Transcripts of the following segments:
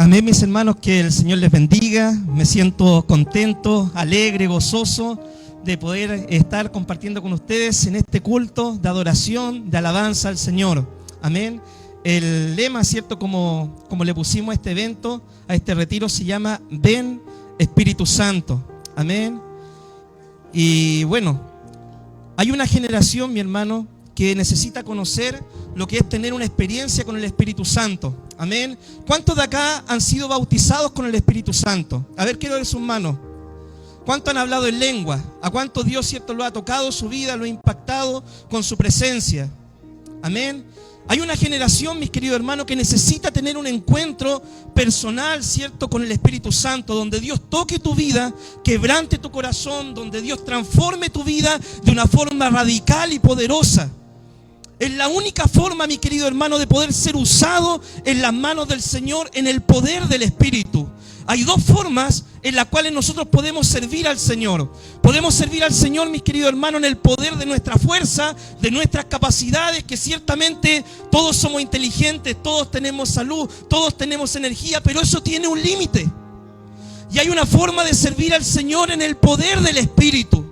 Amén, mis hermanos, que el Señor les bendiga. Me siento contento, alegre, gozoso de poder estar compartiendo con ustedes en este culto de adoración, de alabanza al Señor. Amén. El lema, ¿cierto? Como le pusimos a este evento, a este retiro, se llama Ven Espíritu Santo. Amén. Y bueno, hay una generación, mi hermano, que necesita conocer lo que es tener una experiencia con el Espíritu Santo. Amén. ¿Cuántos de acá han sido bautizados con el Espíritu Santo? A ver, quiero ver sus manos. ¿Cuántos han hablado en lengua? ¿A cuántos Dios, cierto, lo ha tocado su vida, lo ha impactado con su presencia? Amén. Hay una generación, mis queridos hermanos, que necesita tener un encuentro personal, ¿cierto?, con el Espíritu Santo, donde Dios toque tu vida, quebrante tu corazón, donde Dios transforme tu vida de una forma radical y poderosa. Es la única forma, mi querido hermano, de poder ser usado en las manos del Señor, en el poder del Espíritu. Hay dos formas en las cuales nosotros podemos servir al Señor. Podemos servir al Señor, mis queridos hermanos, en el poder de nuestra fuerza, de nuestras capacidades, que ciertamente todos somos inteligentes, todos tenemos salud, todos tenemos energía, pero eso tiene un límite. Y hay una forma de servir al Señor en el poder del Espíritu,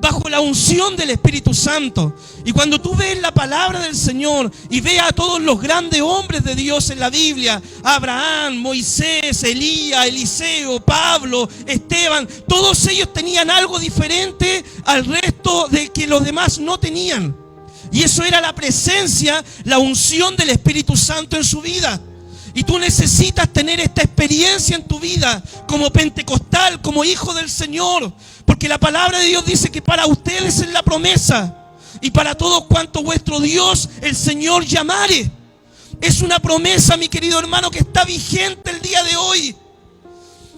bajo la unción del Espíritu Santo. Y cuando tú ves la palabra del Señor y ves a todos los grandes hombres de Dios en la Biblia, Abraham, Moisés, Elías, Eliseo, Pablo, Esteban, todos ellos tenían algo diferente al resto de que los demás no tenían. Y eso era la presencia, la unción del Espíritu Santo en su vida. Y tú necesitas tener esta experiencia en tu vida como pentecostal, como hijo del Señor. Porque la palabra de Dios dice que para ustedes es la promesa. Y para todos cuantos vuestro Dios, el Señor, llamare. Es una promesa, mi querido hermano, que está vigente el día de hoy.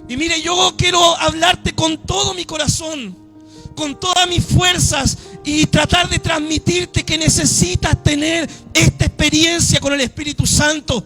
Y mire, yo quiero hablarte con todo mi corazón, con todas mis fuerzas, y tratar de transmitirte que necesitas tener esta experiencia con el Espíritu Santo.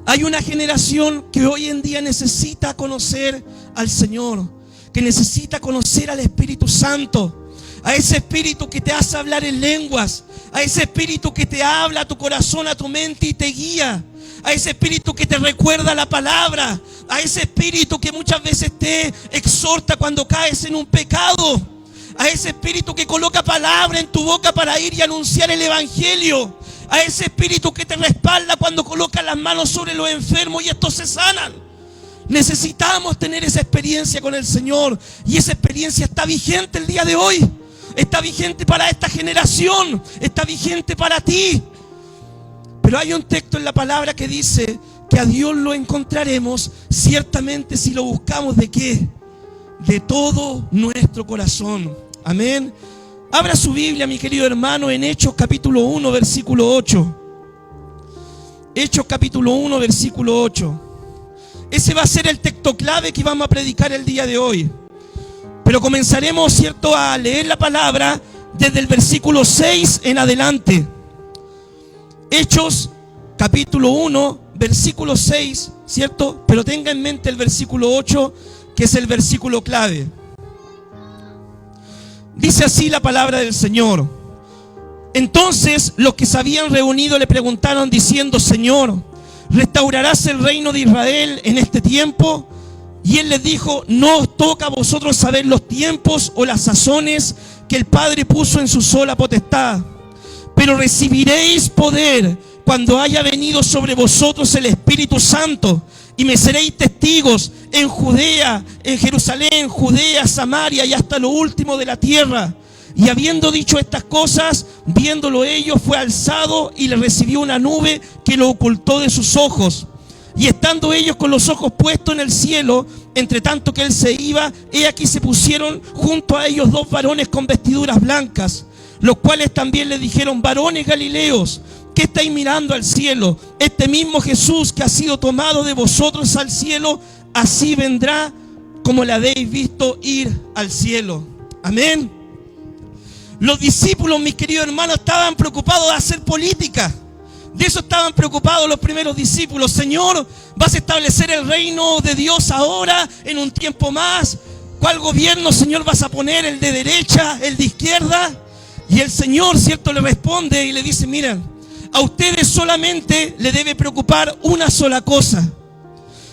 Hay una generación que hoy en día necesita conocer al Señor, que necesita conocer al Espíritu Santo, a ese Espíritu que te hace hablar en lenguas, a ese Espíritu que te habla a tu corazón, a tu mente y te guía, a ese Espíritu que te recuerda la palabra, a ese Espíritu que muchas veces te exhorta cuando caes en un pecado, a ese Espíritu que coloca palabra en tu boca para ir y anunciar el Evangelio, a ese Espíritu que te respalda cuando colocas las manos sobre los enfermos y estos se sanan. Necesitamos tener esa experiencia con el Señor, y esa experiencia está vigente el día de hoy. Está vigente para esta generación, está vigente para ti. Pero hay un texto en la palabra que dice que a Dios lo encontraremos ciertamente si lo buscamos ¿de qué? De todo nuestro corazón. Amén. Abra su Biblia, mi querido hermano, en Hechos capítulo 1, versículo 8. Hechos capítulo 1, versículo 8. Ese va a ser el texto clave que vamos a predicar el día de hoy. Pero comenzaremos, ¿cierto?, a leer la palabra desde el versículo 6 en adelante. Hechos capítulo 1, versículo 6, ¿cierto? Pero tenga en mente el versículo 8, que es el versículo clave. Dice así la palabra del Señor. Entonces los que se habían reunido le preguntaron diciendo: Señor, ¿restaurarás el reino de Israel en este tiempo? Y él les dijo: no os toca a vosotros saber los tiempos o las sazones que el Padre puso en su sola potestad, pero recibiréis poder cuando haya venido sobre vosotros el Espíritu Santo, y me seréis testigos en Judea, en Jerusalén, Judea, Samaria y hasta lo último de la tierra. Y habiendo dicho estas cosas, viéndolo ellos, fue alzado y le recibió una nube que lo ocultó de sus ojos. Y estando ellos con los ojos puestos en el cielo, entre tanto que él se iba, he aquí se pusieron junto a ellos dos varones con vestiduras blancas, los cuales también le dijeron: varones galileos, ¿qué estáis mirando al cielo? Este mismo Jesús que ha sido tomado de vosotros al cielo, así vendrá como le habéis visto ir al cielo. Amén. Los discípulos, mis queridos hermanos, estaban preocupados de hacer política. De eso estaban preocupados los primeros discípulos. Señor, ¿vas a establecer el reino de Dios ahora, en un tiempo más? ¿Cuál gobierno, Señor, vas a poner? ¿El de derecha, el de izquierda? Y el Señor, ¿cierto?, le responde y le dice: miren, a ustedes solamente le debe preocupar una sola cosa.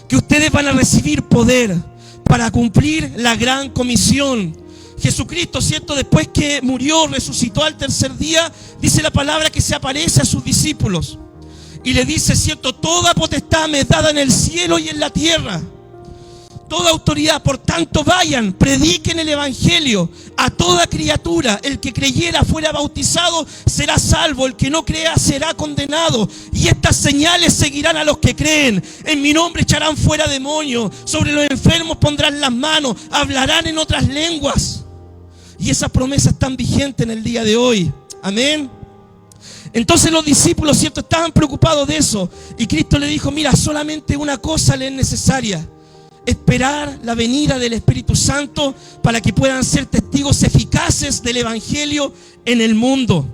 que ustedes van a recibir poder para cumplir la gran comisión. Jesucristo, ¿cierto? Después que murió, resucitó al tercer día, dice la palabra que se aparece a sus discípulos y le dice, ¿cierto? Toda potestad me es dada en el cielo y en la tierra. Toda autoridad, por tanto vayan, prediquen el evangelio a toda criatura. El que creyera fuera bautizado será salvo, el que no crea será condenado. Y estas señales seguirán a los que creen. En mi nombre echarán fuera demonios, sobre los enfermos pondrán las manos, hablarán en otras lenguas. Y esas promesas están vigentes en el día de hoy. Amén. Entonces los discípulos, ¿cierto?, estaban preocupados de eso. Y Cristo le dijo, mira, solamente una cosa le es necesaria: esperar la venida del Espíritu Santo para que puedan ser testigos eficaces del Evangelio en el mundo.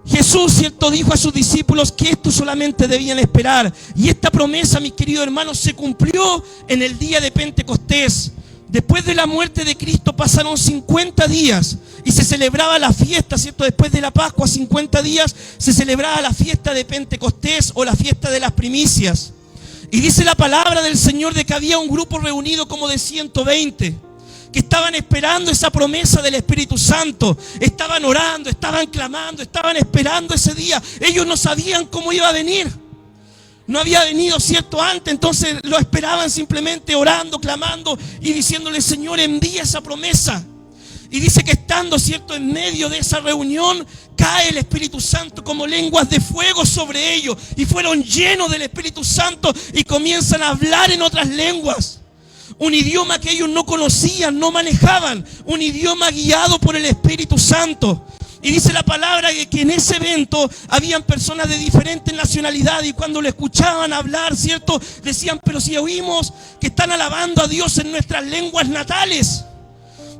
Jesús, ¿cierto?, dijo a sus discípulos que esto solamente debían esperar. Y esta promesa, mis queridos hermanos, se cumplió en el día de Pentecostés. Después de la muerte de Cristo pasaron 50 días y se celebraba la fiesta, ¿cierto? Después de la Pascua, 50 días, se celebraba la fiesta de Pentecostés o la fiesta de las primicias. Y dice la palabra del Señor de que había un grupo reunido como de 120 que estaban esperando esa promesa del Espíritu Santo. Estaban orando, estaban clamando, estaban esperando ese día. Ellos no sabían cómo iba a venir. No había venido, ¿cierto?, antes. Entonces lo esperaban simplemente orando, clamando y diciéndole, Señor, envía esa promesa. Y dice que estando, ¿cierto?, en medio de esa reunión, cae el Espíritu Santo como lenguas de fuego sobre ellos. Y fueron llenos del Espíritu Santo y comienzan a hablar en otras lenguas. Un idioma que ellos no conocían, no manejaban. Un idioma guiado por el Espíritu Santo. Y dice la palabra que en ese evento habían personas de diferentes nacionalidades y cuando lo escuchaban hablar, ¿cierto?, decían, pero si oímos que están alabando a Dios en nuestras lenguas natales.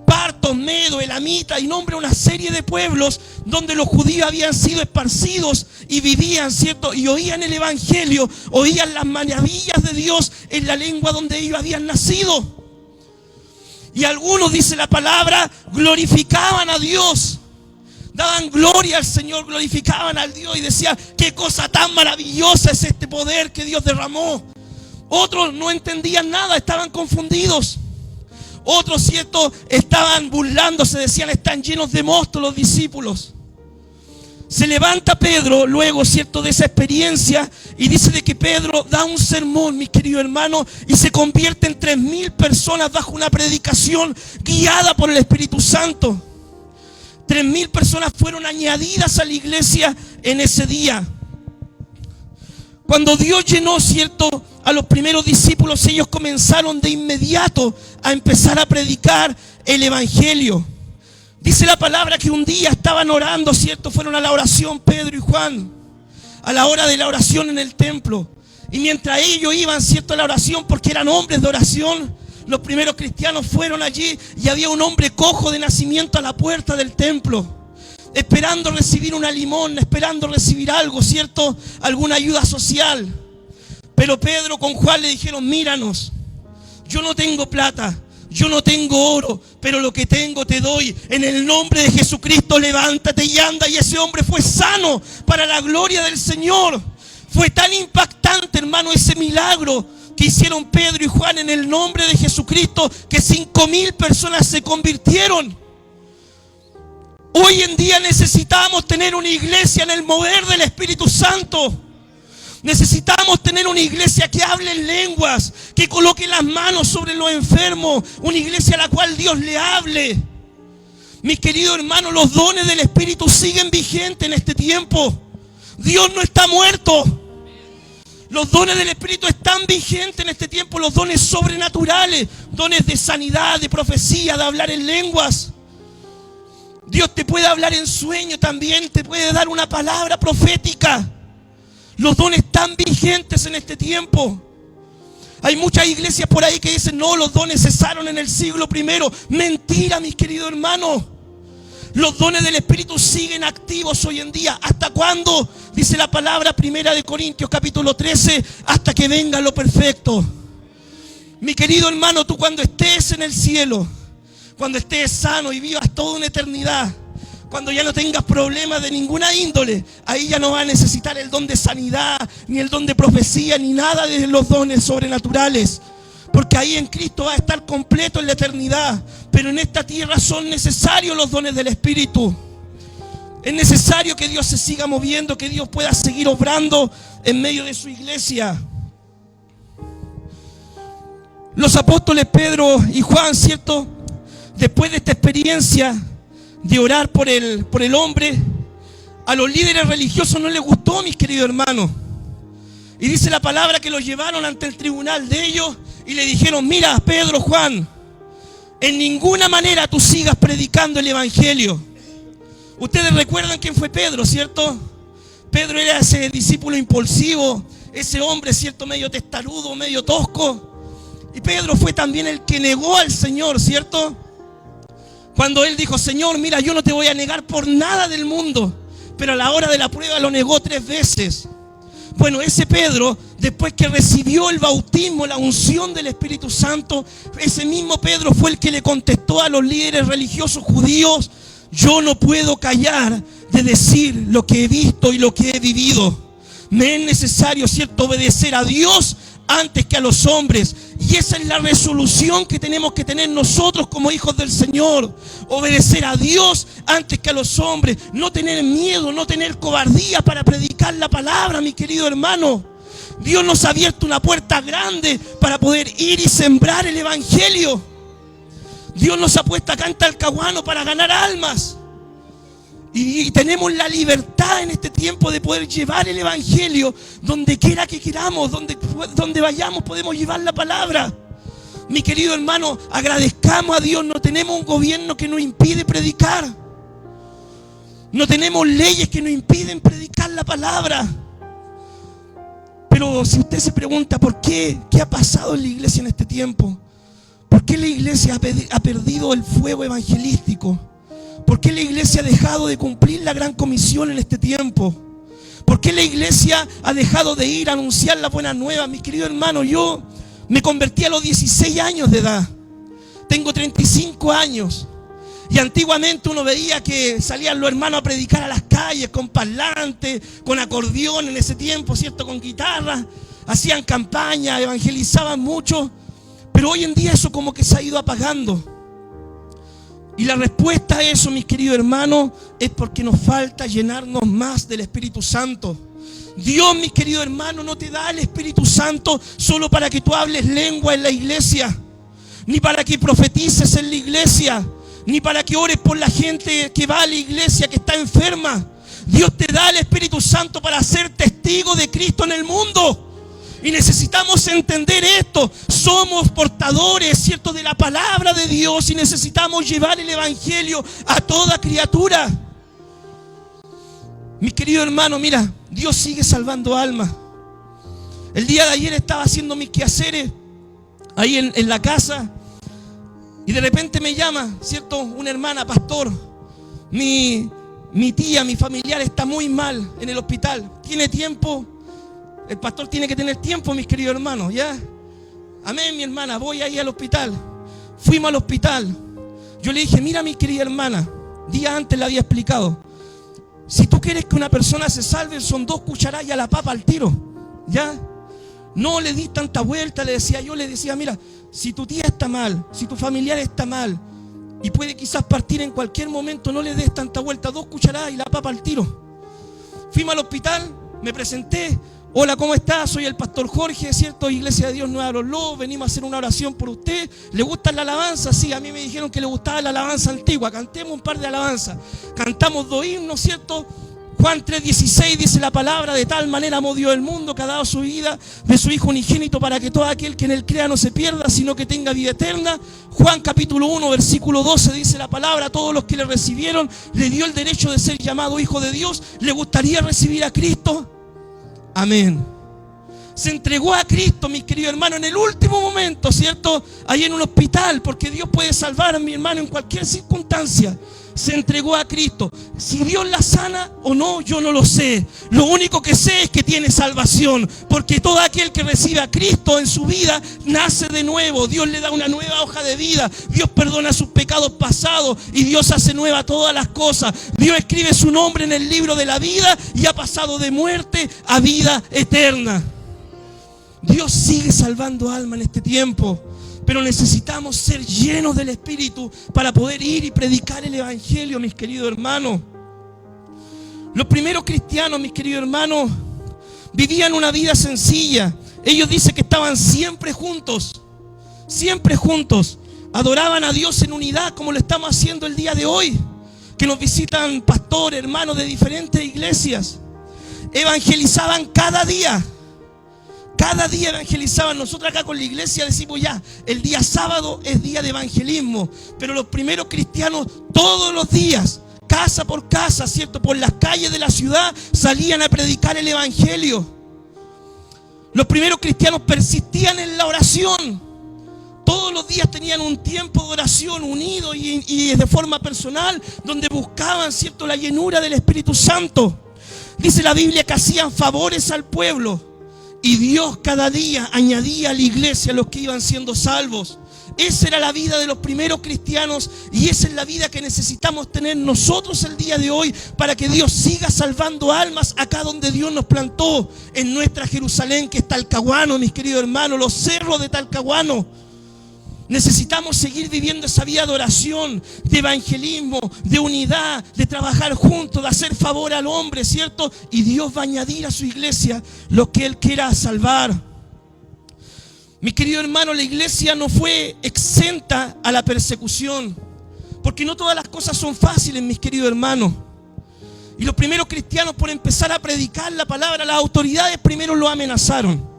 Partos, medo, elamita, y nombra una serie de pueblos donde los judíos habían sido esparcidos y vivían, ¿cierto?, y oían el evangelio, oían las maravillas de Dios en la lengua donde ellos habían nacido. Y algunos, dice la palabra, glorificaban a Dios. Daban gloria al Señor, glorificaban al Dios y decían, qué cosa tan maravillosa es este poder que Dios derramó. Otros no entendían nada, estaban confundidos. Otros, ¿cierto?, estaban burlándose, decían, están llenos de mosto los discípulos. Se levanta Pedro luego, ¿cierto?, de esa experiencia y dice de que Pedro da un sermón, mis queridos hermanos, y se convierte en 3.000 personas bajo una predicación guiada por el Espíritu Santo. 3.000 personas fueron añadidas a la iglesia en ese día. Cuando Dios llenó, ¿cierto?, a los primeros discípulos, ellos comenzaron de inmediato a empezar a predicar el evangelio. Dice la palabra que un día estaban orando, ¿cierto? Fueron a la oración Pedro y Juan, a la hora de la oración en el templo. Y mientras ellos iban, ¿cierto?, a la oración, porque eran hombres de oración, los primeros cristianos fueron allí y había un hombre cojo de nacimiento a la puerta del templo, esperando recibir una limosna, esperando recibir algo, ¿cierto?, alguna ayuda social. Pero Pedro con Juan le dijeron, míranos, yo no tengo plata, yo no tengo oro, pero lo que tengo te doy. En el nombre de Jesucristo levántate y anda. Y ese hombre fue sano para la gloria del Señor. Fue tan impactante, hermano, ese milagro que hicieron Pedro y Juan en el nombre de Jesucristo, que 5.000 personas se convirtieron. Hoy en día necesitamos tener una iglesia en el mover del Espíritu Santo. Necesitamos tener una iglesia que hable en lenguas, que coloque las manos sobre los enfermos, una iglesia a la cual Dios le hable. Mis queridos hermanos, los dones del Espíritu siguen vigentes en este tiempo. Dios no está muerto. Los dones del Espíritu están vigentes en este tiempo, los dones sobrenaturales, dones de sanidad, de profecía, de hablar en lenguas. Dios te puede hablar en sueño también, te puede dar una palabra profética. Los dones están vigentes en este tiempo. Hay muchas iglesias por ahí que dicen, no, los dones cesaron en el siglo I. Mentira, mis queridos hermanos. Los dones del Espíritu siguen activos hoy en día. ¿Hasta cuándo? Dice la palabra primera de Corintios capítulo 13, hasta que venga lo perfecto. Mi querido hermano, tú cuando estés en el cielo, cuando estés sano y vivas toda una eternidad, Cuando ya no tengas problemas de ninguna índole, ahí ya no vas a necesitar el don de sanidad, ni el don de profecía, ni nada de los dones sobrenaturales. Porque ahí en Cristo va a estar completo en la eternidad. Pero en esta tierra son necesarios los dones del Espíritu. Es necesario que Dios se siga moviendo, que Dios pueda seguir obrando en medio de su iglesia. Los apóstoles Pedro y Juan, ¿cierto? Después de esta experiencia de orar por el hombre, a los líderes religiosos no les gustó, mis queridos hermanos. Y dice la palabra que los llevaron ante el tribunal de ellos y le dijeron: mira, Pedro, Juan, en ninguna manera tú sigas predicando el evangelio. Ustedes recuerdan quién fue Pedro, ¿cierto? Pedro era ese discípulo impulsivo, ese hombre, ¿cierto? Medio testarudo, medio tosco. Y Pedro fue también el que negó al Señor, ¿cierto? Cuando él dijo: Señor, mira, yo no te voy a negar por nada del mundo. Pero a la hora de la prueba lo negó 3 veces. Bueno, ese Pedro, después que recibió el bautismo, la unción del Espíritu Santo, ese mismo Pedro fue el que le contestó a los líderes religiosos judíos: yo no puedo callar de decir lo que he visto y lo que he vivido. Me es necesario, ¿cierto?, obedecer a Dios antes que a los hombres. Y esa es la resolución que tenemos que tener nosotros como hijos del Señor. Obedecer a Dios antes que a los hombres. No tener miedo, no tener cobardía para predicar la palabra, mi querido hermano. Dios nos ha abierto una puerta grande para poder ir y sembrar el evangelio. Dios nos ha puesto acá en Talcahuano para ganar almas. Y tenemos la libertad en este tiempo de poder llevar el evangelio donde quiera que queramos, donde vayamos podemos llevar la palabra. Mi querido hermano, agradezcamos a Dios. No tenemos un gobierno que nos impide predicar. No tenemos leyes que nos impiden predicar la palabra. Pero si usted se pregunta por qué ha pasado en la iglesia en este tiempo, ¿por qué la iglesia ha perdido el fuego evangelístico? ¿Por qué la iglesia ha dejado de cumplir la gran comisión en este tiempo? ¿Por qué la iglesia ha dejado de ir a anunciar las buenas nuevas? Mis queridos hermanos, yo me convertí a los 16 años de edad. Tengo 35 años. Y antiguamente uno veía que salían los hermanos a predicar a las calles con parlantes, con acordeón en ese tiempo, ¿cierto? Con guitarra. Hacían campaña, evangelizaban mucho. Pero hoy en día eso como que se ha ido apagando. Y la respuesta a eso, mis queridos hermanos, es porque nos falta llenarnos más del Espíritu Santo. Dios, mis queridos hermanos, no te da el Espíritu Santo solo para que tú hables lengua en la iglesia, ni para que profetices en la iglesia, ni para que ores por la gente que va a la iglesia, que está enferma. Dios te da el Espíritu Santo para ser testigo de Cristo en el mundo. Y necesitamos entender esto. Somos portadores, ¿cierto?, de la palabra de Dios y necesitamos llevar el evangelio a toda criatura. Mi querido hermano, mira, Dios sigue salvando almas. El día de ayer estaba haciendo mis quehaceres ahí en la casa y de repente me llama, ¿cierto?, una hermana: pastor, mi tía, mi familiar está muy mal en el hospital. ¿Tiene tiempo? El pastor tiene que tener tiempo, mis queridos hermanos, ¿ya? Amén, mi hermana, voy ahí al hospital. Fuimos al hospital. Yo le dije: mira, mi querida hermana, día antes le había explicado, si tú quieres que una persona se salve, son 2 cucharadas a la papa al tiro, ¿ya? No le di tanta vuelta, le decía, mira, si tu tía está mal, si tu familiar está mal, y puede quizás partir en cualquier momento, no le des tanta vuelta, 2 cucharadas y la papa al tiro. Fuimos al hospital, me presenté. Hola, ¿cómo estás? Soy el pastor Jorge, ¿cierto? Iglesia de Dios Nueva Los Lobos, venimos a hacer una oración por usted. ¿Le gusta la alabanza? Sí, a mí me dijeron que le gustaba la alabanza antigua. Cantemos un par de alabanzas. Cantamos 2 himnos, ¿cierto? Juan 3:16 dice la palabra: de tal manera amó Dios el mundo que ha dado su vida de su Hijo unigénito para que todo aquel que en él crea no se pierda, sino que tenga vida eterna. Juan capítulo 1, versículo 12 dice la palabra: a todos los que le recibieron le dio el derecho de ser llamado hijo de Dios. ¿Le gustaría recibir a Cristo? Amén. Se entregó a Cristo, mis queridos hermanos, en el último momento, ¿cierto? Ahí en un hospital, porque Dios puede salvar a mi hermano en cualquier circunstancia. se entregó a Cristo. Si Dios la sana o no, yo no lo sé. Lo único que sé es que tiene salvación, porque todo aquel que recibe a Cristo en su vida nace de nuevo. Dios le da una nueva hoja de vida. Dios perdona sus pecados pasados y Dios hace nueva todas las cosas. Dios escribe su nombre en el libro de la vida y ha pasado de muerte a vida eterna. Dios sigue salvando almas en este tiempo, pero necesitamos ser llenos del Espíritu para poder ir y predicar el Evangelio, mis queridos hermanos. Los primeros cristianos, mis queridos hermanos, vivían una vida sencilla. Ellos dicen que estaban siempre juntos, adoraban a Dios en unidad, como lo estamos haciendo el día de hoy, que nos visitan pastores, hermanos de diferentes iglesias. Evangelizaban cada día evangelizaban. Nosotros acá con la iglesia decimos ya, el día sábado es día de evangelismo, pero los primeros cristianos todos los días, casa por casa, ¿cierto? Por las calles de la ciudad salían a predicar el evangelio. Los primeros cristianos persistían en la oración. Todos los días tenían un tiempo de oración unido y de forma personal, donde buscaban, ¿cierto?, la llenura del Espíritu Santo. Dice la Biblia que hacían favores al pueblo. Y Dios cada día añadía a la iglesia a los que iban siendo salvos. Esa era la vida de los primeros cristianos y esa es la vida que necesitamos tener nosotros el día de hoy para que Dios siga salvando almas acá donde Dios nos plantó, en nuestra Jerusalén, que es Talcahuano, mis queridos hermanos, los cerros de Talcahuano. Necesitamos seguir viviendo esa vida de oración, de evangelismo, de unidad, de trabajar juntos, de hacer favor al hombre, ¿cierto? Y Dios va a añadir a su iglesia lo que Él quiera salvar. Mi querido hermano, la iglesia no fue exenta a la persecución, porque no todas las cosas son fáciles, mis queridos hermanos. Y los primeros cristianos, por empezar a predicar la palabra, las autoridades primero lo amenazaron.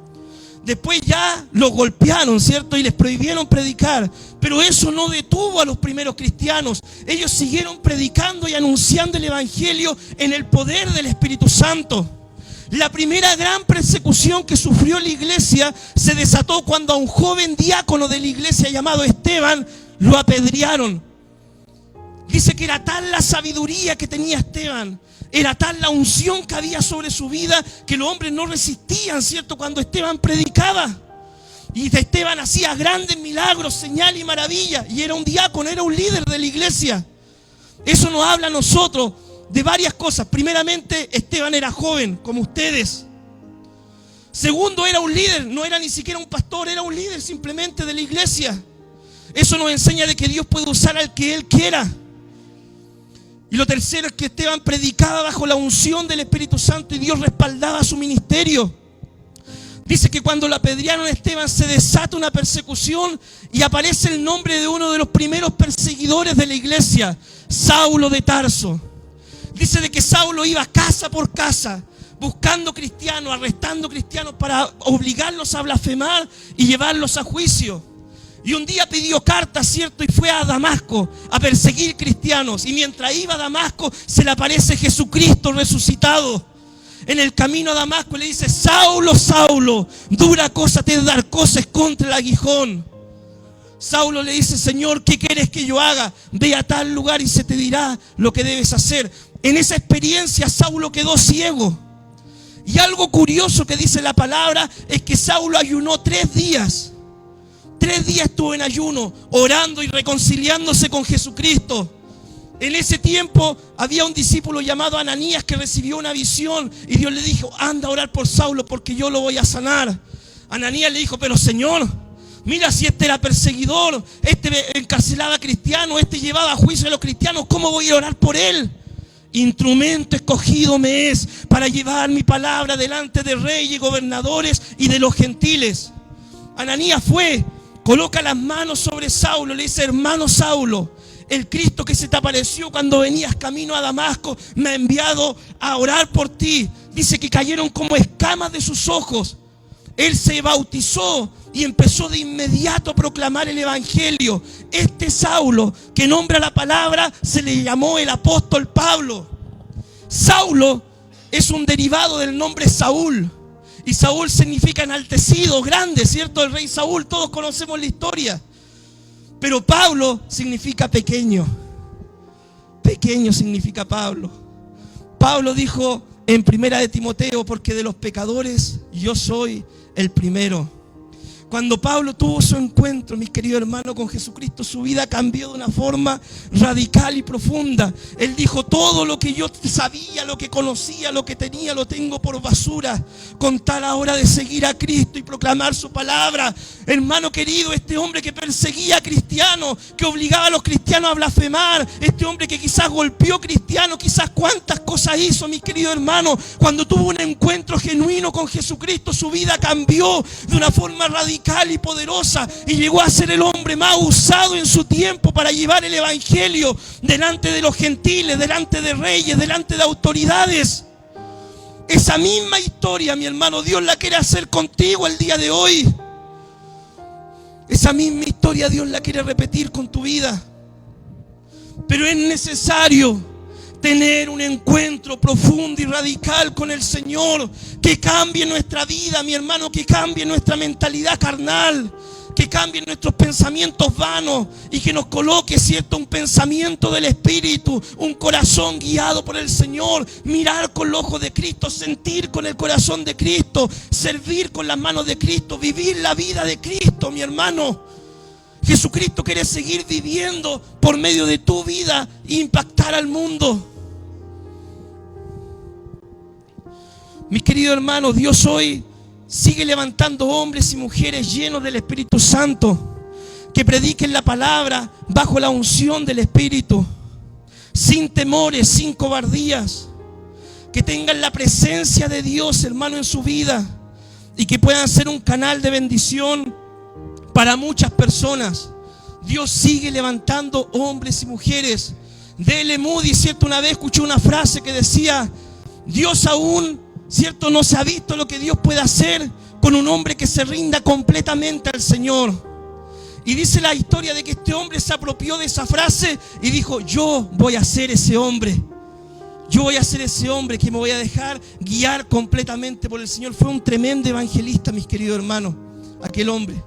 Después ya los golpearon, ¿cierto? Y les prohibieron predicar. Pero eso no detuvo a los primeros cristianos. Ellos siguieron predicando y anunciando el Evangelio en el poder del Espíritu Santo. La primera gran persecución que sufrió la iglesia se desató cuando a un joven diácono de la iglesia llamado Esteban lo apedrearon. Dice que era tal la sabiduría que tenía Esteban, era tal la unción que había sobre su vida, que los hombres no resistían, ¿cierto?, cuando Esteban predicaba. Y Esteban hacía grandes milagros, señales y maravillas. Y era un diácono, era un líder de la iglesia. Eso nos habla a nosotros de varias cosas. Primeramente, Esteban era joven, como ustedes. Segundo, era un líder, no era ni siquiera un pastor, era un líder simplemente de la iglesia. Eso nos enseña de que Dios puede usar al que Él quiera. Y lo tercero es que Esteban predicaba bajo la unción del Espíritu Santo y Dios respaldaba su ministerio. Dice que cuando lo apedrearon a Esteban se desata una persecución y aparece el nombre de uno de los primeros perseguidores de la iglesia, Saulo de Tarso. Dice de que Saulo iba casa por casa buscando cristianos, arrestando cristianos para obligarlos a blasfemar y llevarlos a juicio. Y un día pidió cartas, ¿cierto? Y fue a Damasco a perseguir cristianos. Y mientras iba a Damasco se le aparece Jesucristo resucitado. En el camino a Damasco le dice: Saulo, Saulo, dura cosa te es dar cosas contra el aguijón. Saulo le dice: Señor, ¿qué quieres que yo haga? Ve a tal lugar y se te dirá lo que debes hacer. En esa experiencia Saulo quedó ciego. Y algo curioso que dice la palabra es que Saulo ayunó 3 días. 3 días estuvo en ayuno, orando y reconciliándose con Jesucristo. En ese tiempo había un discípulo llamado Ananías que recibió una visión y Dios le dijo: anda a orar por Saulo porque yo lo voy a sanar. Ananías le dijo: pero Señor, mira, si este era perseguidor, este encarcelaba a cristianos, este llevaba a juicio a los cristianos, ¿cómo voy a orar por él? Instrumento escogido me es para llevar mi palabra delante de reyes, gobernadores y de los gentiles. Ananías fue, coloca las manos sobre Saulo, le dice: hermano Saulo, el Cristo que se te apareció cuando venías camino a Damasco me ha enviado a orar por ti. Dice que cayeron como escamas de sus ojos. Él se bautizó y empezó de inmediato a proclamar el Evangelio. Este Saulo que nombra la palabra se le llamó el apóstol Pablo. Saulo es un derivado del nombre Saúl. Y Saúl significa enaltecido, grande, ¿cierto? El rey Saúl, todos conocemos la historia. Pero Pablo significa pequeño. pequeño significa Pablo. Pablo dijo en 1 de Timoteo, porque de los pecadores yo soy el primero. Cuando Pablo tuvo su encuentro, mis queridos hermanos, con Jesucristo, su vida cambió de una forma radical y profunda. Él dijo: todo lo que yo sabía, lo que conocía, lo que tenía, lo tengo por basura, con tal ahora de seguir a Cristo y proclamar su palabra. Hermano querido, este hombre que perseguía a cristianos, que obligaba a los cristianos a blasfemar, este hombre que quizás golpeó cristianos, quizás cuántas cosas hizo, mis queridos hermanos, cuando tuvo un encuentro genuino con Jesucristo, su vida cambió de una forma radical y poderosa, y llegó a ser el hombre más usado en su tiempo para llevar el evangelio delante de los gentiles, delante de reyes, delante de autoridades. Esa misma historia, mi hermano, Dios la quiere hacer contigo el día de hoy. Esa misma historia Dios la quiere repetir con tu vida. Pero es necesario tener un encuentro profundo y radical con el Señor, que cambie nuestra vida, mi hermano, que cambie nuestra mentalidad carnal, que cambie nuestros pensamientos vanos y que nos coloque, ¿cierto?, un pensamiento del Espíritu, un corazón guiado por el Señor, mirar con los ojos de Cristo, sentir con el corazón de Cristo, servir con las manos de Cristo, vivir la vida de Cristo, mi hermano. Jesucristo quiere seguir viviendo por medio de tu vida e impactar al mundo. Mis queridos hermanos, Dios hoy sigue levantando hombres y mujeres llenos del Espíritu Santo, que prediquen la palabra bajo la unción del Espíritu, sin temores, sin cobardías, que tengan la presencia de Dios, hermano, en su vida, y que puedan ser un canal de bendición para muchas personas. Dios sigue levantando hombres y mujeres. D.L. Moody, ¿cierto?, una vez escuché una frase que decía: Dios aún, ¿cierto?, no se ha visto lo que Dios puede hacer con un hombre que se rinda completamente al Señor. Y dice la historia de que este hombre se apropió de esa frase y dijo: yo voy a ser ese hombre. Yo voy a ser ese hombre que me voy a dejar guiar completamente por el Señor. Fue un tremendo evangelista, mis queridos hermanos, aquel hombre.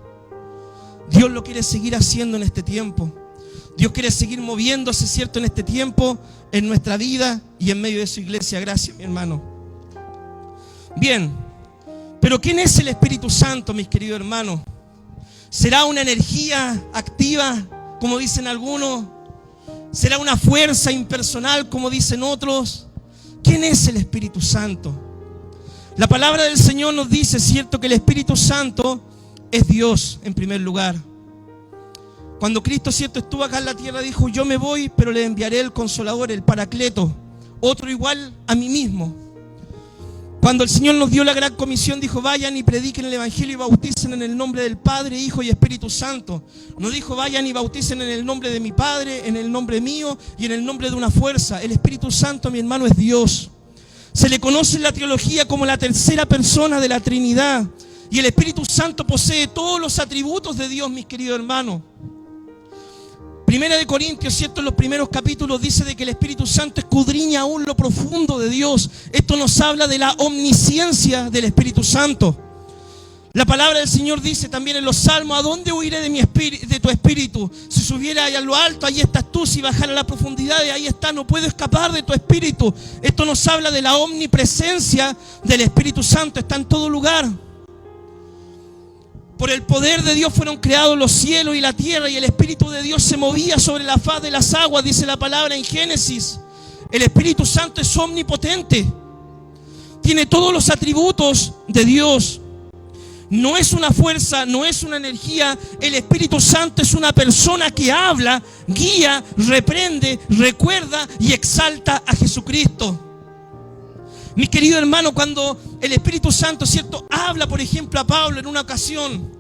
Dios lo quiere seguir haciendo en este tiempo. Dios quiere seguir moviéndose, ¿cierto?, en este tiempo, en nuestra vida y en medio de su iglesia. Gracias, mi hermano. Bien, pero ¿quién es el Espíritu Santo, mis queridos hermanos? ¿Será una energía activa, como dicen algunos? ¿Será una fuerza impersonal, como dicen otros? ¿Quién es el Espíritu Santo? La palabra del Señor nos dice, ¿cierto?, que el Espíritu Santo es Dios en primer lugar. Cuando Cristo, ¿cierto?, estuvo acá en la tierra, dijo: yo me voy, pero le enviaré el Consolador, el Paracleto, otro igual a mí mismo. Cuando el Señor nos dio la gran comisión, dijo: vayan y prediquen el Evangelio y bauticen en el nombre del Padre, Hijo y Espíritu Santo. No dijo: vayan y bauticen en el nombre de mi Padre, en el nombre mío y en el nombre de una fuerza. El Espíritu Santo, mi hermano, es Dios. Se le conoce en la teología como la tercera persona de la Trinidad. Y el Espíritu Santo posee todos los atributos de Dios, mis queridos hermanos. Primera de Corintios, ¿cierto?, en los primeros capítulos dice de que el Espíritu Santo escudriña aún lo profundo de Dios. Esto nos habla de la omnisciencia del Espíritu Santo. La palabra del Señor dice también en los Salmos: ¿a dónde huiré de tu Espíritu? Si subiera a lo alto, ahí estás tú. Si bajara a la profundidad, ahí está. No puedo escapar de tu Espíritu. Esto nos habla de la omnipresencia del Espíritu Santo. Está en todo lugar. Por el poder de Dios fueron creados los cielos y la tierra, y el Espíritu de Dios se movía sobre la faz de las aguas, dice la palabra en Génesis. El Espíritu Santo es omnipotente. Tiene todos los atributos de Dios. No es una fuerza, no es una energía. El Espíritu Santo es una persona que habla, guía, reprende, recuerda y exalta a Jesucristo. Mis queridos hermanos, cuando el Espíritu Santo, ¿cierto?, habla, por ejemplo, a Pablo en una ocasión.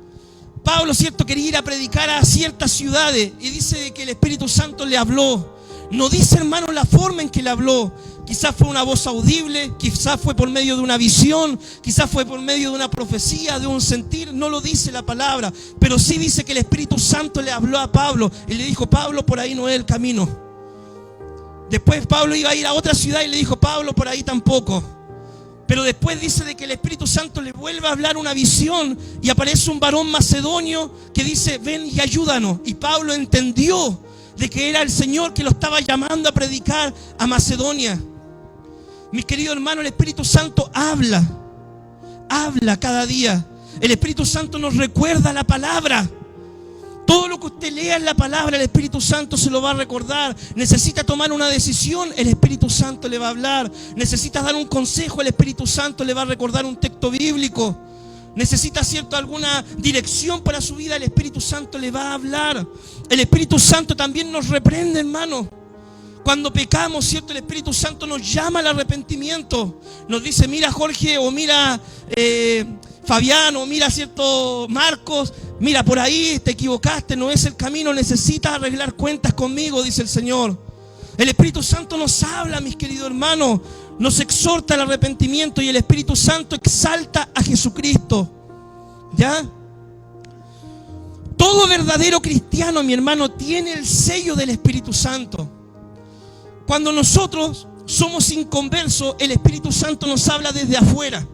Pablo, ¿cierto?, quería ir a predicar a ciertas ciudades y dice que el Espíritu Santo le habló. No dice, hermano, la forma en que le habló. Quizás fue una voz audible, quizás fue por medio de una visión, quizás fue por medio de una profecía, de un sentir. No lo dice la palabra, pero sí dice que el Espíritu Santo le habló a Pablo y le dijo: Pablo, por ahí no es el camino. Después Pablo iba a ir a otra ciudad y le dijo: Pablo, por ahí tampoco. Pero después dice de que el Espíritu Santo le vuelve a hablar una visión y aparece un varón macedonio que dice: ven y ayúdanos. Y Pablo entendió de que era el Señor que lo estaba llamando a predicar a Macedonia. Mis queridos hermanos, el Espíritu Santo habla cada día. El Espíritu Santo nos recuerda la palabra. Todo lo que usted lea en la palabra, el Espíritu Santo se lo va a recordar. Necesita tomar una decisión, el Espíritu Santo le va a hablar. Necesita dar un consejo, el Espíritu Santo le va a recordar un texto bíblico. Necesita, ¿cierto?, alguna dirección para su vida, el Espíritu Santo le va a hablar. El Espíritu Santo también nos reprende, hermano. Cuando pecamos, ¿cierto?, el Espíritu Santo nos llama al arrepentimiento. Nos dice, mira Jorge, o mira Fabián, o mira, ¿cierto?, Marcos, mira, por ahí te equivocaste, no es el camino, necesitas arreglar cuentas conmigo, dice el Señor. El Espíritu Santo nos habla, mis queridos hermanos, nos exhorta al arrepentimiento, y el Espíritu Santo exalta a Jesucristo. ¿Ya? Todo verdadero cristiano, mi hermano, tiene el sello del Espíritu Santo. Cuando nosotros somos inconversos, el Espíritu Santo nos habla desde afuera.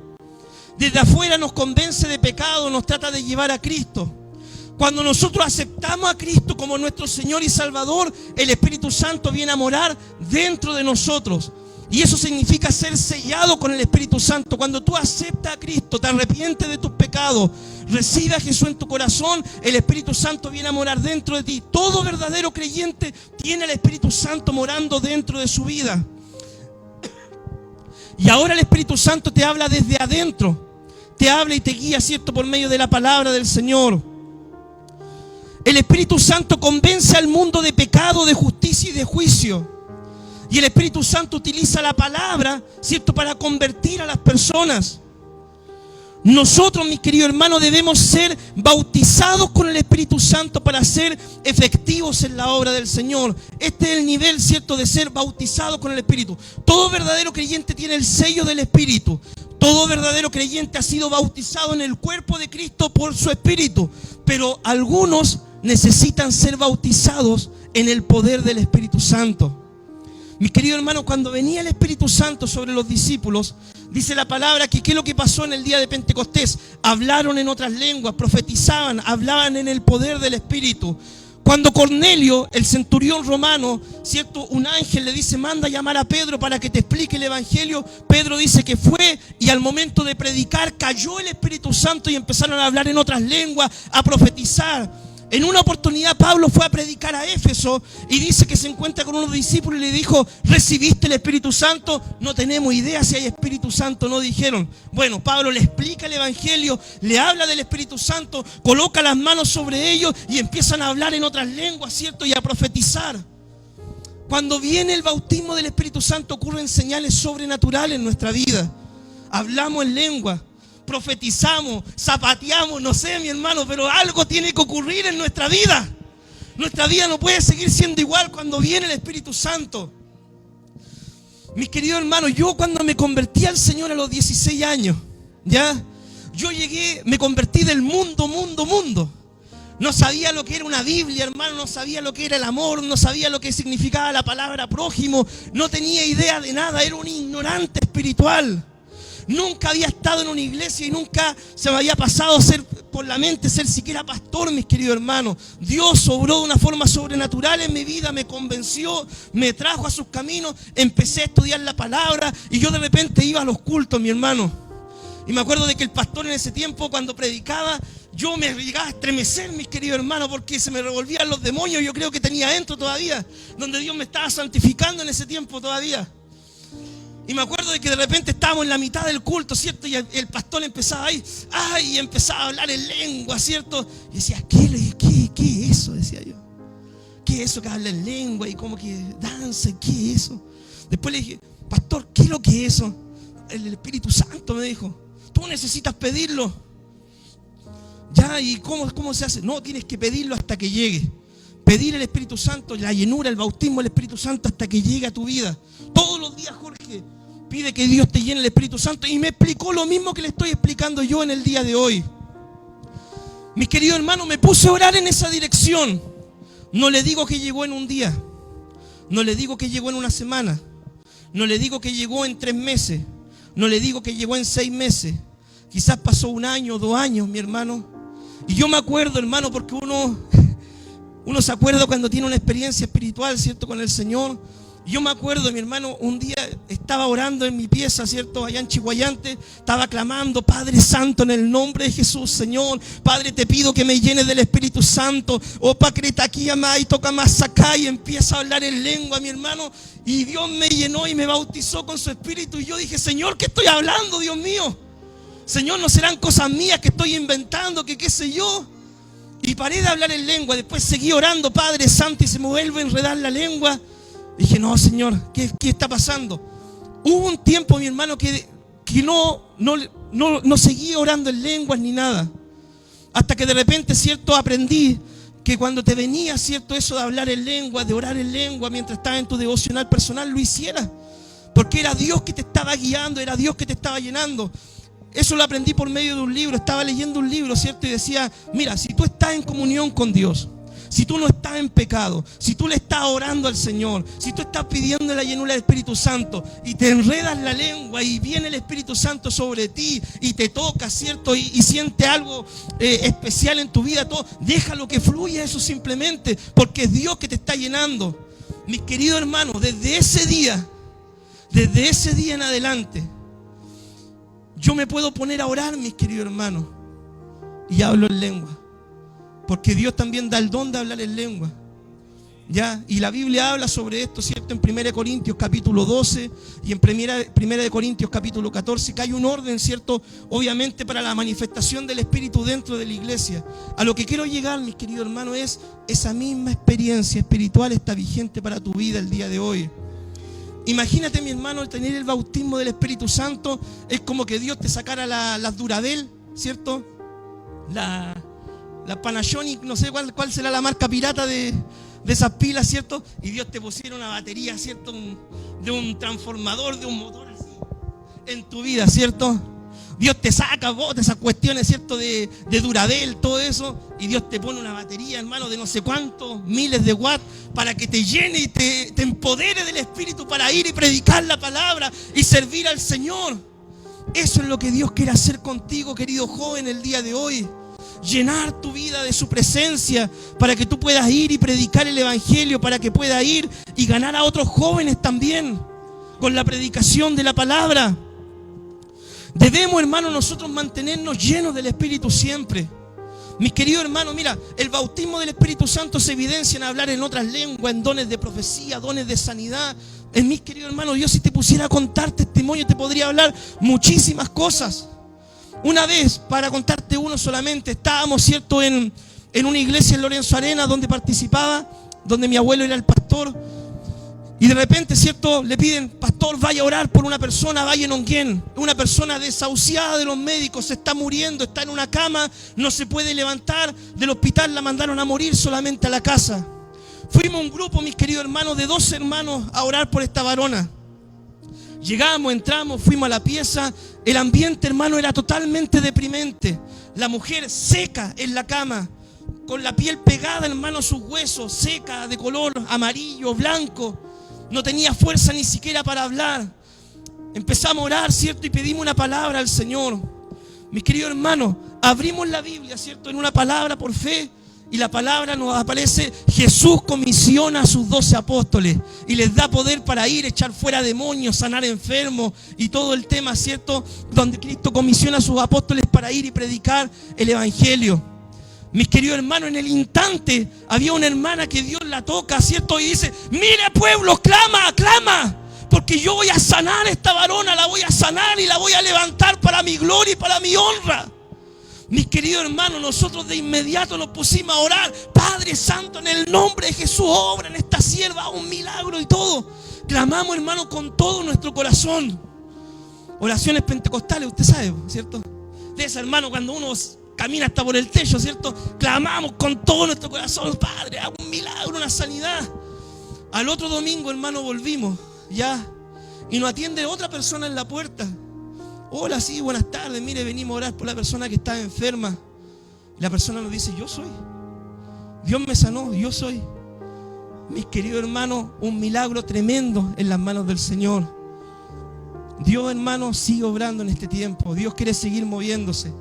Desde afuera nos convence de pecado, nos trata de llevar a Cristo. Cuando nosotros aceptamos a Cristo como nuestro Señor y Salvador, el Espíritu Santo viene a morar dentro de nosotros. Y eso significa ser sellado con el Espíritu Santo. Cuando tú aceptas a Cristo, te arrepientes de tus pecados, recibes a Jesús en tu corazón, el Espíritu Santo viene a morar dentro de ti. Todo verdadero creyente tiene el Espíritu Santo morando dentro de su vida. Y ahora el Espíritu Santo te habla desde adentro. Te habla y te guía, ¿cierto?, por medio de la palabra del Señor. El Espíritu Santo convence al mundo de pecado, de justicia y de juicio. Y el Espíritu Santo utiliza la palabra, ¿cierto?, para convertir a las personas. Nosotros, mis queridos hermanos, debemos ser bautizados con el Espíritu Santo para ser efectivos en la obra del Señor. Este es el nivel, ¿cierto?, de ser bautizado con el Espíritu. Todo verdadero creyente tiene el sello del Espíritu. Todo verdadero creyente ha sido bautizado en el cuerpo de Cristo por su Espíritu. Pero algunos necesitan ser bautizados en el poder del Espíritu Santo. Mis queridos hermanos, cuando venía el Espíritu Santo sobre los discípulos, dice la palabra que ¿qué es lo que pasó en el día de Pentecostés? Hablaron en otras lenguas, profetizaban, hablaban en el poder del Espíritu. Cuando Cornelio, el centurión romano, ¿cierto?, un ángel le dice, manda a llamar a Pedro para que te explique el Evangelio. Pedro dice que fue, y al momento de predicar cayó el Espíritu Santo y empezaron a hablar en otras lenguas, a profetizar. En una oportunidad Pablo fue a predicar a Éfeso y dice que se encuentra con unos discípulos y le dijo, ¿recibiste el Espíritu Santo? No tenemos idea si hay Espíritu Santo, no dijeron. Bueno, Pablo le explica el Evangelio, le habla del Espíritu Santo, coloca las manos sobre ellos y empiezan a hablar en otras lenguas, ¿cierto?, y a profetizar. Cuando viene el bautismo del Espíritu Santo ocurren señales sobrenaturales en nuestra vida. Hablamos en lengua, profetizamos, zapateamos, no sé, mi hermano, pero algo tiene que ocurrir en nuestra vida. Nuestra vida no puede seguir siendo igual cuando viene el Espíritu Santo. Mis queridos hermanos, yo cuando me convertí al Señor a los 16 años, ¿ya? Yo llegué, me convertí del mundo. No sabía lo que era una Biblia, hermano, no sabía lo que era el amor, no sabía lo que significaba la palabra prójimo, no tenía idea de nada, era un ignorante espiritual. Nunca había estado en una iglesia y nunca se me había pasado por la mente ser siquiera pastor, mis queridos hermanos. Dios obró de una forma sobrenatural en mi vida, me convenció, me trajo a sus caminos, empecé a estudiar la palabra y yo de repente iba a los cultos, mi hermano. Y me acuerdo de que el pastor en ese tiempo, cuando predicaba, yo me llegaba a estremecer, mis queridos hermanos, porque se me revolvían los demonios, yo creo que tenía adentro todavía, donde Dios me estaba santificando en ese tiempo todavía. Y me acuerdo de que de repente estábamos en la mitad del culto, ¿cierto? Y el pastor empezaba ahí, y empezaba a hablar en lengua, ¿cierto? Y decía, ¿qué es eso? Decía yo. ¿Qué es eso que habla en lengua y como que danza? ¿Qué es eso? Después le dije, pastor, ¿qué es lo que es eso? El Espíritu Santo, me dijo. Tú necesitas pedirlo. Ya, ¿y cómo se hace? No, tienes que pedirlo hasta que llegue. Pedir el Espíritu Santo, la llenura, el bautismo del Espíritu Santo hasta que llegue a tu vida. Todos los días, Jorge, pide que Dios te llene el Espíritu Santo. Y me explicó lo mismo que le estoy explicando yo en el día de hoy. Mis queridos hermanos, me puse a orar en esa dirección. No le digo que llegó en un día. No le digo que llegó en una semana. No le digo que llegó en 3 meses. No le digo que llegó en 6 meses. Quizás pasó 1 año, 2 años, mi hermano. Y yo me acuerdo, hermano, porque uno Uno se acuerda cuando tiene una experiencia espiritual, ¿cierto?, con el Señor. Yo me acuerdo, mi hermano, un día estaba orando en mi pieza, ¿cierto?, allá en Chihuayante, estaba clamando: Padre Santo, en el nombre de Jesús, Señor, Padre, te pido que me llenes del Espíritu Santo. Opa, creta aquí, amá, y toca más acá, y empieza a hablar en lengua, mi hermano, y Dios me llenó y me bautizó con su Espíritu. Y yo dije: Señor, ¿qué estoy hablando, Dios mío? Señor, ¿no serán cosas mías que estoy inventando, que qué sé yo? Y paré de hablar en lengua. Después seguí orando: Padre Santo, y se me vuelve a enredar la lengua. Dije: no, Señor, ¿qué está pasando? Hubo un tiempo, mi hermano, que no seguí orando en lenguas ni nada. Hasta que de repente, ¿cierto?, aprendí que cuando te venía, ¿cierto?, eso de hablar en lengua, de orar en lengua mientras estabas en tu devocional personal, lo hicieras. Porque era Dios que te estaba guiando, era Dios que te estaba llenando. Eso lo aprendí por medio de un libro. Estaba leyendo un libro, ¿cierto? Y decía: mira, si tú estás en comunión con Dios, si tú no estás en pecado, si tú le estás orando al Señor, si tú estás pidiendo la llenura del Espíritu Santo y te enredas la lengua y viene el Espíritu Santo sobre ti y te toca, ¿cierto?, y siente algo especial en tu vida, todo, déjalo que fluya eso simplemente, porque es Dios que te está llenando. Mis queridos hermanos, desde ese día en adelante, yo me puedo poner a orar, mis queridos hermanos, y hablo en lengua. Porque Dios también da el don de hablar en lengua, ¿ya? Y la Biblia habla sobre esto, ¿cierto? En 1 Corintios capítulo 12 y en 1 Corintios capítulo 14, que hay un orden, ¿cierto?, obviamente para la manifestación del Espíritu dentro de la iglesia. A lo que quiero llegar, mis queridos hermanos, es esa misma experiencia espiritual está vigente para tu vida el día de hoy. Imagínate, mi hermano, el tener el bautismo del Espíritu Santo es como que Dios te sacara las Durabel, ¿cierto? La Panasonic, no sé cuál será la marca pirata de esas pilas, ¿cierto? Y Dios te pusiera una batería, ¿cierto?, de un transformador, de un motor así en tu vida, ¿cierto? Dios te saca, bota esas cuestiones, ¿cierto?, de Durabel, todo eso, y Dios te pone una batería, hermano, de no sé cuántos miles de watts para que te llene y te empodere del Espíritu para ir y predicar la palabra y servir al Señor. Eso es lo que Dios quiere hacer contigo, querido joven, el día de hoy. Llenar tu vida de su presencia para que tú puedas ir y predicar el Evangelio, para que puedas ir y ganar a otros jóvenes también con la predicación de la palabra. Debemos, hermanos, nosotros mantenernos llenos del Espíritu siempre. Mis queridos hermanos, mira, el bautismo del Espíritu Santo se evidencia en hablar en otras lenguas, en dones de profecía, dones de sanidad. Mis queridos hermanos, yo si te pusiera a contar testimonio te podría hablar muchísimas cosas. Una vez, para contarte uno solamente, estábamos, ¿cierto?, en una iglesia en Lorenzo Arena donde participaba, donde mi abuelo era el pastor. Y de repente, ¿cierto?, le piden: pastor, vaya a orar por una persona, vaya en Onguén, una persona desahuciada de los médicos, se está muriendo, está en una cama, no se puede levantar del hospital, la mandaron a morir solamente a la casa. Fuimos un grupo, mis queridos hermanos, de 12 hermanos a orar por esta varona. Llegamos, entramos, fuimos a la pieza. El ambiente, hermano, era totalmente deprimente. La mujer seca en la cama, con la piel pegada, hermano, a sus huesos, seca, de color amarillo, blanco. No tenía fuerza ni siquiera para hablar. Empezamos a orar, ¿cierto? Y pedimos una palabra al Señor. Mis queridos hermanos, abrimos la Biblia, ¿cierto?, en una palabra por fe. Y la palabra nos aparece: Jesús comisiona a sus 12 apóstoles y les da poder para ir, echar fuera demonios, sanar enfermos y todo el tema, ¿cierto?, donde Cristo comisiona a sus apóstoles para ir y predicar el Evangelio. Mis queridos hermanos, en el instante había una hermana que Dios la toca, ¿cierto?, y dice: mire, pueblo, clama, clama, porque yo voy a sanar a esta varona, la voy a sanar y la voy a levantar para mi gloria y para mi honra. Mis queridos hermanos, nosotros de inmediato nos pusimos a orar: Padre Santo, en el nombre de Jesús, obra en esta sierva un milagro y todo. Clamamos, hermano, con todo nuestro corazón. Oraciones pentecostales, usted sabe, ¿cierto? De esa, hermano, cuando uno camina hasta por el techo, ¿cierto? Clamamos con todo nuestro corazón: Padre, haga un milagro, una sanidad. Al otro domingo, hermano, volvimos ya y nos atiende otra persona en la puerta. Hola, sí, buenas tardes, mire, venimos a orar por la persona que está enferma. Y la persona nos dice: yo soy. Dios me sanó, yo soy. Mis queridos hermanos, un milagro tremendo en las manos del Señor. Dios, hermano, sigue obrando en este tiempo. Dios quiere seguir moviéndose.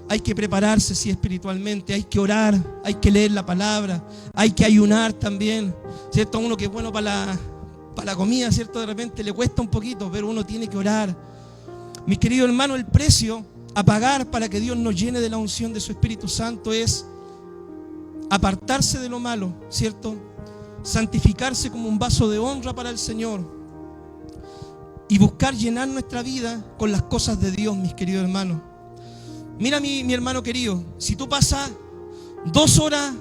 hay que prepararse, sí, espiritualmente, hay que orar, hay que leer la palabra, hay que ayunar también, ¿cierto? A uno que es bueno para la comida, ¿cierto? De repente le cuesta un poquito, pero uno tiene que orar. Mis queridos hermanos, el precio a pagar para que Dios nos llene de la unción de su Espíritu Santo es apartarse de lo malo, ¿cierto? Santificarse como un vaso de honra para el Señor y buscar llenar nuestra vida con las cosas de Dios, mis queridos hermanos. Mira mi hermano querido, si tú pasas 2 horas,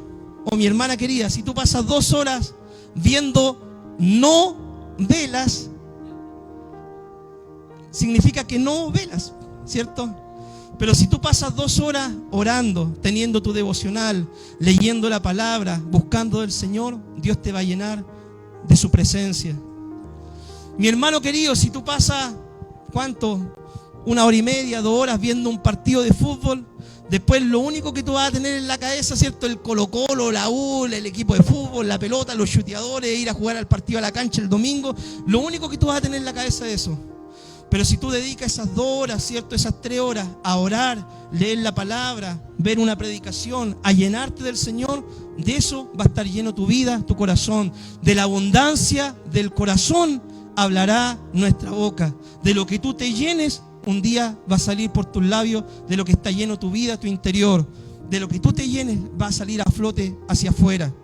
o mi hermana querida, si tú pasas 2 horas viendo novelas, significa que no velas, ¿cierto? Pero si tú pasas 2 horas orando, teniendo tu devocional, leyendo la palabra, buscando del Señor, Dios te va a llenar de su presencia. Mi hermano querido, si tú pasas, ¿cuánto? 1 hora y media, 2 horas viendo un partido de fútbol, después lo único que tú vas a tener en la cabeza, ¿cierto? El Colo-Colo, la U, el equipo de fútbol, la pelota, los chuteadores, ir a jugar al partido a la cancha el domingo, lo único que tú vas a tener en la cabeza es eso. Pero si tú dedicas esas 2 horas, ¿cierto? Esas 3 horas a orar, leer la palabra, ver una predicación, a llenarte del Señor, de eso va a estar lleno tu vida, tu corazón. De la abundancia del corazón hablará nuestra boca. De lo que tú te llenes, un día va a salir por tus labios. De lo que está lleno tu vida, tu interior. De lo que tú te llenes, va a salir a flote hacia afuera.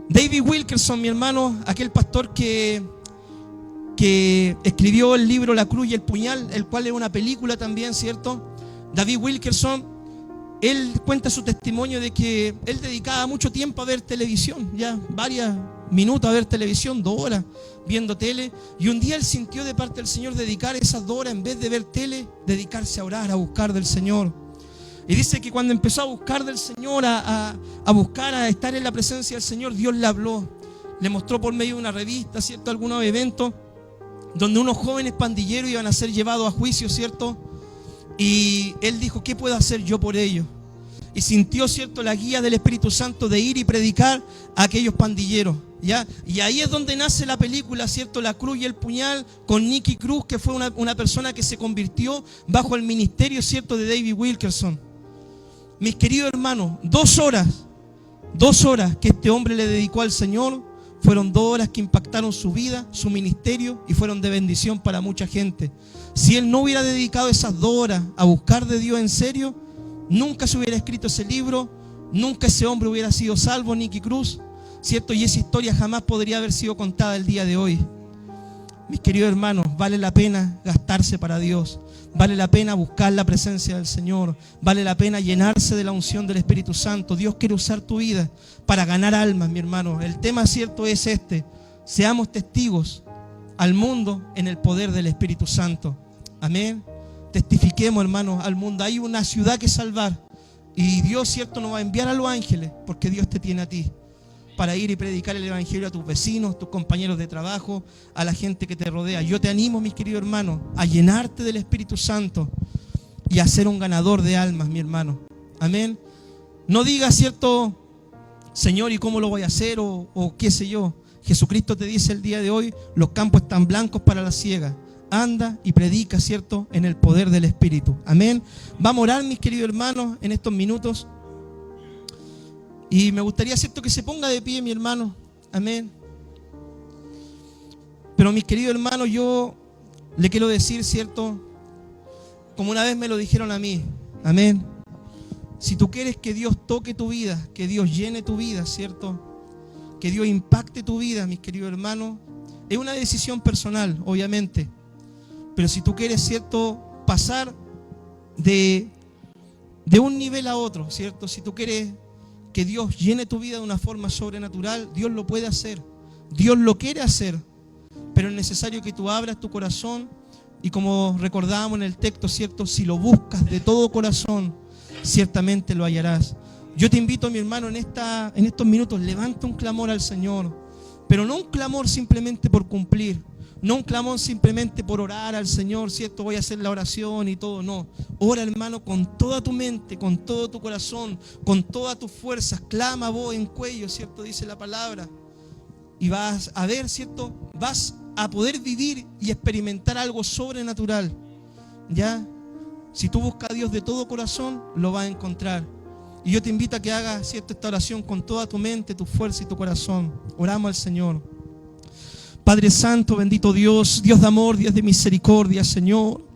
David Wilkerson, mi hermano, aquel pastor que escribió el libro La Cruz y el Puñal, el cual es una película también, ¿cierto? David Wilkerson, él cuenta su testimonio de que él dedicaba mucho tiempo a ver televisión, ya varios minutos a ver televisión, 2 horas viendo tele, y un día él sintió de parte del Señor dedicar esas 2 horas, en vez de ver tele, dedicarse a orar, a buscar del Señor. Y dice que cuando empezó a buscar del Señor, a buscar, a estar en la presencia del Señor, Dios le habló, le mostró por medio de una revista, ¿cierto? Algunos eventos donde unos jóvenes pandilleros iban a ser llevados a juicio, ¿cierto? Y él dijo, ¿qué puedo hacer yo por ellos? Y sintió, ¿cierto?, la guía del Espíritu Santo de ir y predicar a aquellos pandilleros, ¿ya? Y ahí es donde nace la película, ¿cierto?, La Cruz y el Puñal, con Nicky Cruz, que fue una persona que se convirtió bajo el ministerio, ¿cierto?, de David Wilkerson. Mis queridos hermanos, 2 horas que este hombre le dedicó al Señor, fueron 2 horas que impactaron su vida, su ministerio, y fueron de bendición para mucha gente. Si él no hubiera dedicado esas 2 horas a buscar de Dios en serio, nunca se hubiera escrito ese libro, nunca ese hombre hubiera sido salvo, Nicky Cruz, ¿cierto? Y esa historia jamás podría haber sido contada el día de hoy. Mis queridos hermanos, vale la pena gastarse para Dios. Vale la pena buscar la presencia del Señor. Vale la pena llenarse de la unción del Espíritu Santo. Dios quiere usar tu vida para ganar almas, mi hermano. El tema cierto es este: seamos testigos al mundo en el poder del Espíritu Santo. Amén. Testifiquemos, hermanos, al mundo. Hay una ciudad que salvar. Y Dios, cierto, nos va a enviar a los ángeles, porque Dios te tiene a ti para ir y predicar el evangelio a tus vecinos, tus compañeros de trabajo, a la gente que te rodea. Yo te animo, mis queridos hermanos, a llenarte del Espíritu Santo y a ser un ganador de almas, mi hermano. Amén. No digas, ¿cierto?, Señor, ¿y cómo lo voy a hacer? O qué sé yo. Jesucristo te dice el día de hoy, los campos están blancos para la siega. Anda y predica, ¿cierto?, en el poder del Espíritu. Amén. Vamos a orar, mis queridos hermanos, en estos minutos. Y me gustaría, ¿cierto?, que se ponga de pie, mi hermano. Amén. Pero mis queridos hermanos, yo le quiero decir, ¿cierto?, como una vez me lo dijeron a mí. Amén. Si tú quieres que Dios toque tu vida, que Dios llene tu vida, ¿cierto?, que Dios impacte tu vida, mis queridos hermanos, es una decisión personal, obviamente. Pero si tú quieres, ¿cierto?, pasar de un nivel a otro, ¿cierto? Si tú quieres que Dios llene tu vida de una forma sobrenatural, Dios lo puede hacer. Dios lo quiere hacer. Pero es necesario que tú abras tu corazón y, como recordábamos en el texto, ¿cierto?, si lo buscas de todo corazón, ciertamente lo hallarás. Yo te invito, mi hermano, en estos minutos, levanta un clamor al Señor. Pero no un clamor simplemente por cumplir. No un clamor simplemente por orar al Señor, ¿cierto? Voy a hacer la oración y todo, no. Ora, hermano, con toda tu mente, con todo tu corazón, con todas tus fuerzas. Clama a voz en cuello, ¿cierto? Dice la palabra. Y vas a ver, ¿cierto? Vas a poder vivir y experimentar algo sobrenatural, ¿ya? Si tú buscas a Dios de todo corazón, lo vas a encontrar. Y yo te invito a que hagas, ¿cierto?, esta oración con toda tu mente, tu fuerza y tu corazón. Oramos al Señor. Padre Santo, bendito Dios, Dios de amor, Dios de misericordia, Señor.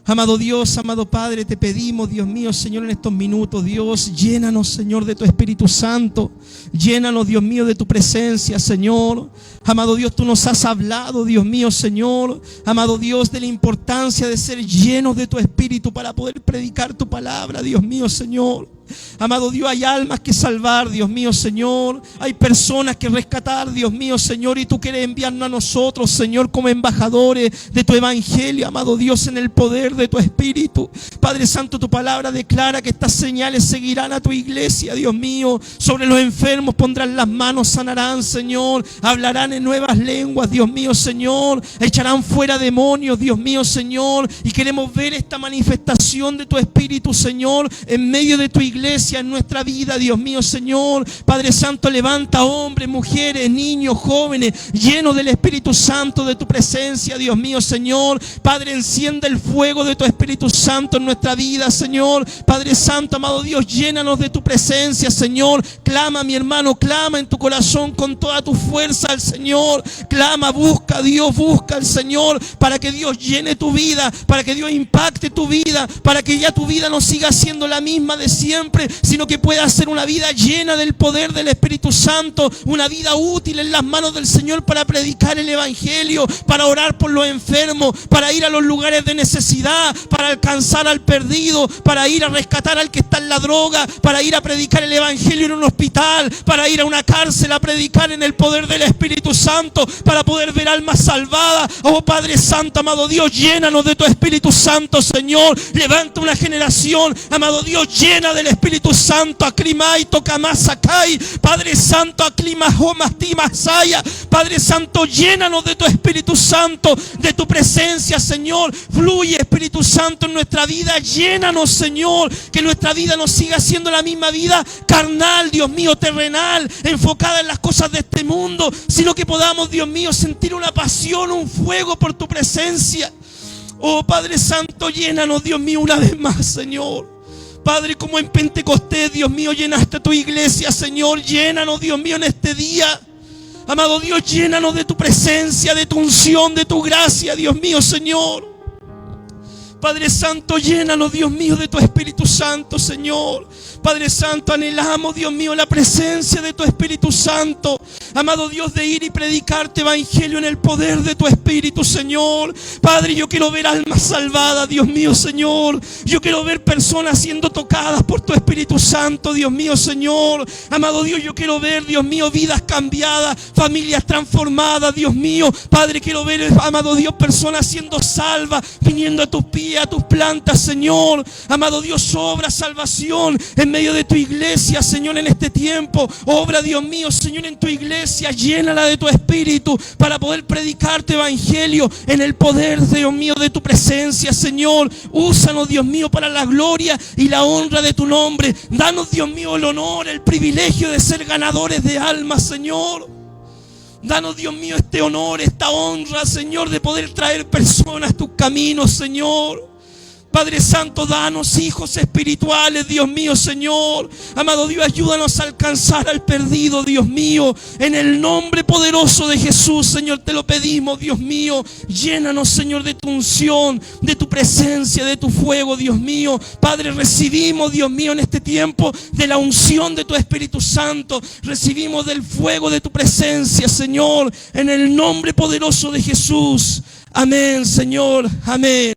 Amado Dios, amado Padre, te pedimos, Dios mío, Señor, en estos minutos, Dios, llénanos, Señor, de tu Espíritu Santo. Llénanos, Dios mío, de tu presencia, Señor. Amado Dios, tú nos has hablado, Dios mío, Señor. Amado Dios, de la importancia de ser llenos de tu Espíritu para poder predicar tu palabra, Dios mío, Señor. Amado Dios, hay almas que salvar, Dios mío, Señor. Hay personas que rescatar, Dios mío, Señor. Y tú quieres enviarnos a nosotros, Señor, como embajadores de tu evangelio, amado Dios, en el poder de tu Espíritu. Padre Santo, tu palabra declara que estas señales seguirán a tu iglesia, Dios mío. Sobre los enfermos pondrán las manos, sanarán, Señor. Hablarán en nuevas lenguas, Dios mío, Señor. Echarán fuera demonios, Dios mío, Señor. Y queremos ver esta manifestación de tu Espíritu, Señor, en medio de tu iglesia, en nuestra vida, Dios mío, Señor. Padre Santo, levanta hombres, mujeres, niños, jóvenes, llenos del Espíritu Santo, de tu presencia, Dios mío, Señor. Padre, enciende el fuego de tu Espíritu Santo en nuestra vida, Señor. Padre Santo, amado Dios, llénanos de tu presencia, Señor. Clama, mi hermano, clama en tu corazón con toda tu fuerza al Señor. Clama, busca a Dios, busca al Señor, para que Dios llene tu vida, para que Dios impacte tu vida, para que ya tu vida no siga siendo la misma de siempre, sino que pueda ser una vida llena del poder del Espíritu Santo, una vida útil en las manos del Señor para predicar el evangelio, para orar por los enfermos, para ir a los lugares de necesidad, para alcanzar al perdido, para ir a rescatar al que está en la droga, para ir a predicar el evangelio en un hospital, para ir a una cárcel a predicar en el poder del Espíritu Santo, para poder ver almas salvadas. Oh Padre Santo, amado Dios, llénanos de tu Espíritu Santo, Señor. Levanta una generación, amado Dios, llena del Espíritu Santo. Acrimai, tocamasacai. Padre Santo, aclimajomastimasaya. Padre Santo, llénanos de tu Espíritu Santo, de tu presencia, Señor. Fluye, Espíritu Santo, en nuestra vida. Llénanos, Señor, que nuestra vida no siga siendo la misma vida carnal, Dios mío, terrenal, enfocada en las cosas de este mundo, sino que podamos, Dios mío, sentir una pasión, un fuego por tu presencia. Oh Padre Santo, llénanos, Dios mío, una vez más, Señor. Padre, como en Pentecostés, Dios mío, llenaste a tu iglesia, Señor. Llénanos, Dios mío, en este día. Amado Dios, llénanos de tu presencia, de tu unción, de tu gracia, Dios mío, Señor. Padre Santo, llénanos, Dios mío, de tu Espíritu Santo, Señor. Padre Santo, anhelamos, Dios mío, la presencia de tu Espíritu Santo. Amado Dios, de ir y predicarte evangelio en el poder de tu Espíritu, Señor. Padre, yo quiero ver almas salvadas, Dios mío, Señor. Yo quiero ver personas siendo tocadas por tu Espíritu Santo, Dios mío, Señor. Amado Dios, yo quiero ver, Dios mío, vidas cambiadas, familias transformadas, Dios mío. Padre, quiero ver, amado Dios, personas siendo salvas, viniendo a tus pies, a tus plantas, Señor. Amado Dios, obra salvación en medio de tu iglesia, Señor, en este tiempo. Obra, Dios mío, Señor, en tu iglesia. Llénala de tu Espíritu para poder predicar tu evangelio en el poder, Dios mío, de tu presencia, Señor. Úsanos, Dios mío, para la gloria y la honra de tu nombre. Danos, Dios mío, el honor, el privilegio de ser ganadores de almas, Señor. Danos, Dios mío, este honor, esta honra, Señor, de poder traer personas a tus caminos, Señor. Padre Santo, danos hijos espirituales, Dios mío, Señor. Amado Dios, ayúdanos a alcanzar al perdido, Dios mío. En el nombre poderoso de Jesús, Señor, te lo pedimos, Dios mío. Llénanos, Señor, de tu unción, de tu presencia, de tu fuego, Dios mío. Padre, recibimos, Dios mío, en este tiempo de la unción de tu Espíritu Santo. Recibimos del fuego de tu presencia, Señor. En el nombre poderoso de Jesús. Amén, Señor. Amén.